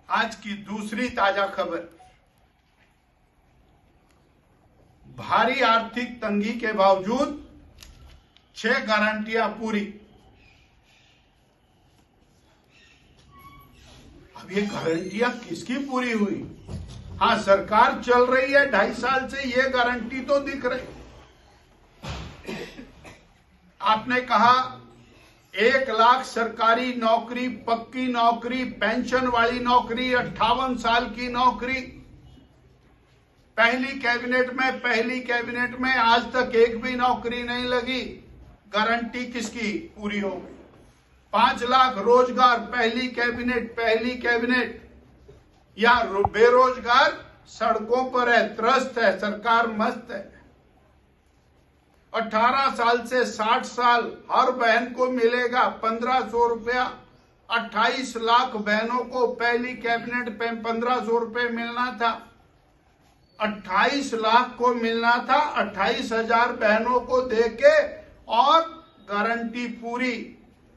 आज की दूसरी ताजा खबर, भारी आर्थिक तंगी के बावजूद 6 गारंटियां पूरी। अब ये गारंटियां किसकी पूरी हुई? हाँ, सरकार चल रही है 2.5 साल से, ये गारंटी तो दिख रही। आपने कहा 1 लाख सरकारी नौकरी, पक्की नौकरी, पेंशन वाली नौकरी, 58 साल की नौकरी। पहली कैबिनेट में आज तक एक भी नौकरी नहीं लगी। गारंटी किसकी पूरी हो गई? 5 लाख रोजगार, पहली कैबिनेट। या बेरोजगार सड़कों पर है, त्रस्त है, सरकार मस्त है। 18 साल से 60 साल हर बहन को मिलेगा 1500 रुपया। 28 लाख बहनों को पहली कैबिनेट पे 1500 रुपये मिलना था। 28 लाख को मिलना था, 28,000 बहनों को देके और गारंटी पूरी।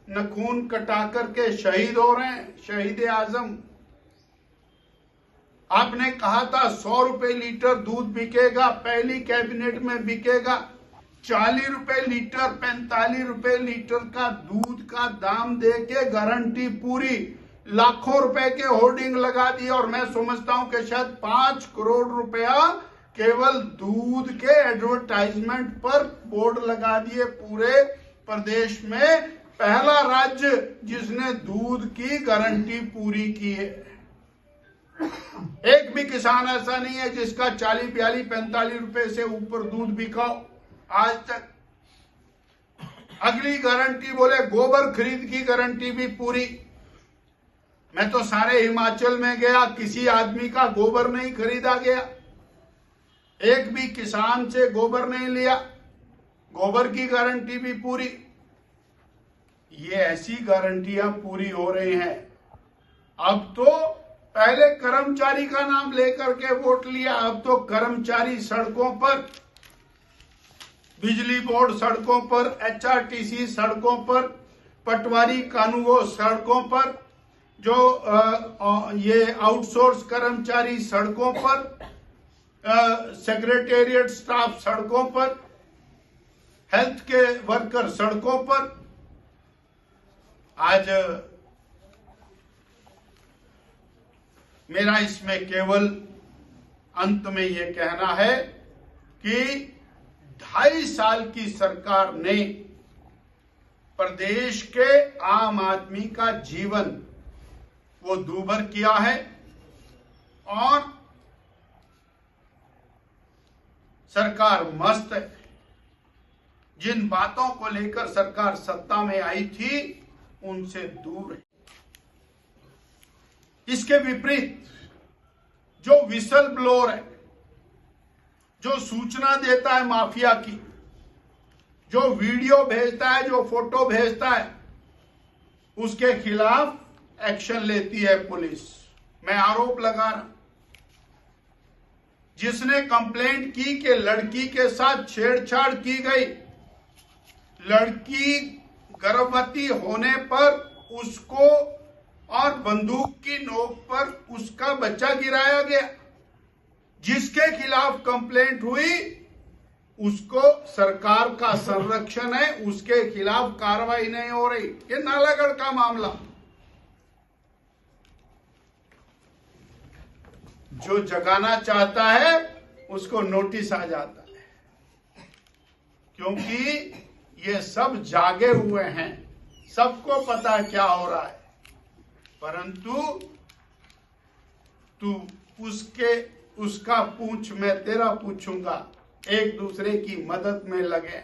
नखून कटा करके शहीद हो रहे हैं, शहीद आजम। आपने कहा था 100 रुपए लीटर दूध बिकेगा, पहली कैबिनेट में बिकेगा 40 रुपए लीटर, 45 रुपए लीटर का दूध का दाम देके गारंटी पूरी। लाखों रुपए के होर्डिंग लगा दिए और मैं समझता हूं कि शायद 5 करोड़ रुपया केवल दूध के एडवर्टाइजमेंट पर बोर्ड लगा दिए। पूरे प्रदेश में पहला राज्य जिसने दूध की गारंटी पूरी की है। एक भी किसान ऐसा नहीं है जिसका 40, 42, 45 रुपए से ऊपर दूध बिका आज तक। अगली गारंटी बोले गोबर खरीद की गारंटी भी पूरी। मैं तो सारे हिमाचल में गया, किसी आदमी का गोबर नहीं खरीदा गया, एक भी किसान से गोबर नहीं लिया। गोबर की गारंटी भी पूरी। ये ऐसी गारंटियां पूरी हो रही हैं। अब तो पहले कर्मचारी का नाम लेकर के वोट लिया, अब तो कर्मचारी सड़कों पर, बिजली बोर्ड सड़कों पर, HRTC सड़कों पर, पटवारी कानूनगो सड़कों पर, जो ये आउटसोर्स कर्मचारी सड़कों पर, सेक्रेटेरिएट स्टाफ सड़कों पर, हेल्थ के वर्कर सड़कों पर। आज मेरा इसमें केवल अंत में यह कहना है कि 2.5 साल की सरकार ने प्रदेश के आम आदमी का जीवन वो दूभर किया है और सरकार मस्त है। जिन बातों को लेकर सरकार सत्ता में आई थी उनसे दूर है। इसके विपरीत जो विसल ब्लोअर है, जो सूचना देता है माफिया की, जो वीडियो भेजता है, जो फोटो भेजता है, उसके खिलाफ एक्शन लेती है पुलिस। मैं आरोप लगा रहा, जिसने कंप्लेंट की कि लड़की के साथ छेड़छाड़ की गई, लड़की गर्भवती होने पर उसको और बंदूक की नोक पर उसका बच्चा गिराया गया, जिसके खिलाफ कंप्लेंट हुई उसको सरकार का संरक्षण है, उसके खिलाफ कार्रवाई नहीं हो रही। ये नालागढ़ का मामला, जो जगाना चाहता है उसको नोटिस आ जाता है, क्योंकि ये सब जागे हुए हैं, सबको पता है क्या हो रहा है। परंतु तू उसका पूछ, मैं तेरा पूछूंगा, एक दूसरे की मदद में लगे।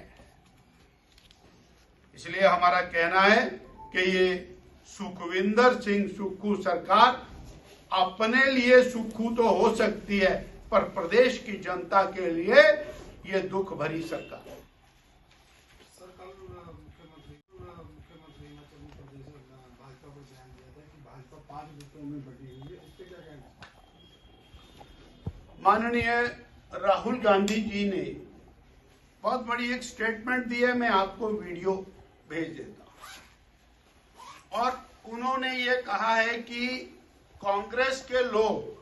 इसलिए हमारा कहना है कि ये सुखविंदर सिंह सुक्खू सरकार अपने लिए सुक्खू तो हो सकती है, पर प्रदेश की जनता के लिए ये दुख भरी सरकार है। माननीय राहुल गांधी जी ने बहुत बड़ी एक स्टेटमेंट दी है, मैं आपको वीडियो भेज देता हूं। और उन्होंने ये कहा है कि कांग्रेस के लोग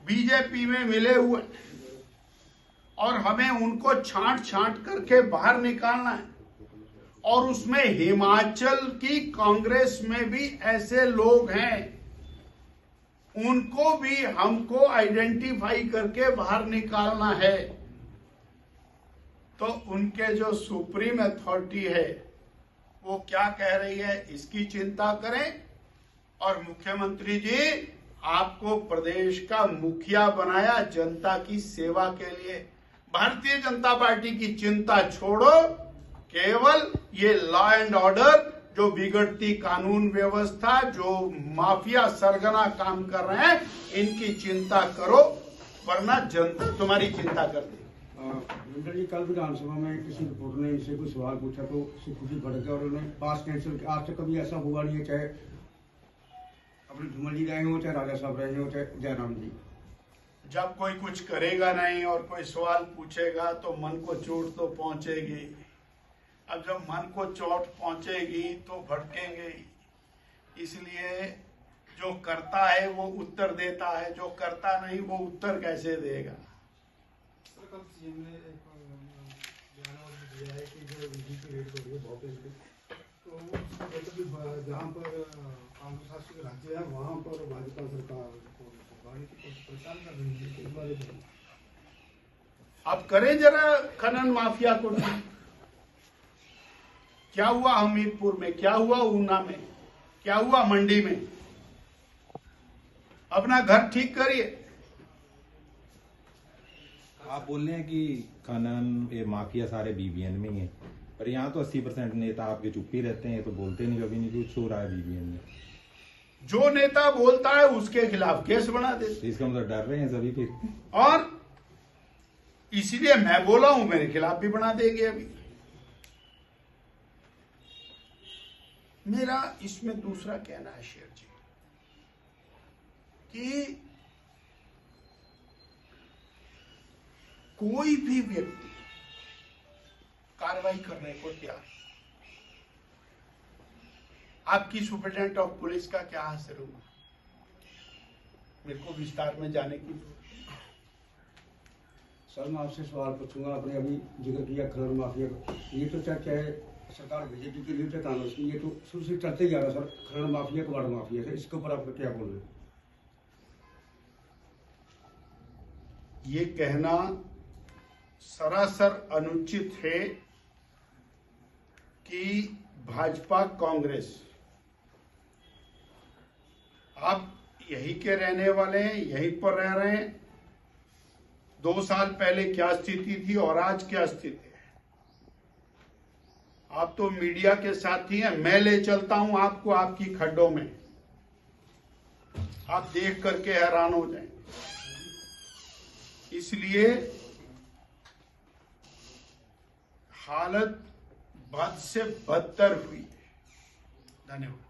बीजेपी में मिले हुए और हमें उनको छांट छांट करके बाहर निकालना है। और उसमें हिमाचल की कांग्रेस में भी ऐसे लोग हैं, उनको भी हमको आइडेंटिफाई करके बाहर निकालना है। तो उनके जो सुप्रीम अथॉरिटी है वो क्या कह रही है, इसकी चिंता करें। और मुख्यमंत्री जी, आपको प्रदेश का मुखिया बनाया जनता की सेवा के लिए। भारतीय जनता पार्टी की चिंता छोड़ो, केवल ये लॉ एंड ऑर्डर, जो बिगड़ती कानून व्यवस्था, जो माफिया सरगना काम कर रहे हैं, इनकी चिंता करो, वरना जनता तुम्हारी चिंता करती। जी, कल विधानसभा में किसी रिपोर्टर ने इनसे कोई सवाल पूछा तो उससे खुद ही भड़क गया और उन्होंने पास कैंसिल किया। आज तक कभी ऐसा हुआ नहीं है, चाहे अपने धूमल जी रहे हो, चाहे राजा साहब रहे हो, चाहे जयराम जी। जब कोई कुछ करेगा नहीं और कोई सवाल पूछेगा तो मन को चोट तो पहुंचेगी। अब जब मन को चोट पहुंचेगी तो भटकेंगे। इसलिए जो करता है वो उत्तर देता है, जो करता नहीं वो उत्तर कैसे देगा। कल सीएम ने एक बयान दिया है कि जो ईडी की रेड हो रही है भोपाल की, तो उसको मतलब कि जहाँ पर कांग्रेस शासित राज्य है वहाँ पर भाजपा सरकार को परेशान कर रही है। इस बारे में आप करें जरा खनन माफिया को। क्या हुआ हमीरपुर में, क्या हुआ ऊना में, क्या हुआ मंडी में। अपना घर ठीक करिए। आप बोल रहे हैं कि खनन ये माफिया सारे बीबीएन में ही है, पर यहाँ तो 80% नेता आपके चुप ही रहते हैं, तो बोलते नहीं, कभी नहीं कुछ हो रहा है बीबीएन में। जो नेता बोलता है उसके खिलाफ केस बना देते। इसका मतलब डर रहे हैं सभी फिर, और इसीलिए मैं बोला हूं, मेरे खिलाफ भी बना देंगे। अभी मेरा इसमें दूसरा कहना है शेर जी कि कोई भी व्यक्ति कार्रवाई करने को तैयार है। आपकी सुपरिटेंडेंट ऑफ पुलिस का क्या हासिल हुआ, मेरे को विस्तार में जाने की। सर, मैं आपसे सवाल पूछूंगा। आपने अभी जिक्र किया खनन माफिया का, ये तो चाहे सरकार बीजेपी के लिए चाहे कांग्रेस की, ये तो शुरू से चलते ही जा रहा सर, खनन माफिया कबाड़ माफिया है। इसके ऊपर आप क्या बोल रहे हैं? ये कहना सरासर अनुचित है कि भाजपा कांग्रेस, आप यहीं के रहने वाले हैं, यहीं पर रह रहे हैं। 2 साल पहले क्या स्थिति थी और आज क्या स्थिति है, आप तो मीडिया के साथी हैं। मैं ले चलता हूं आपको आपकी खड्डों में, आप देख करके हैरान हो जाएंगे। इसलिए हालत बद से बदतर हुई है। धन्यवाद।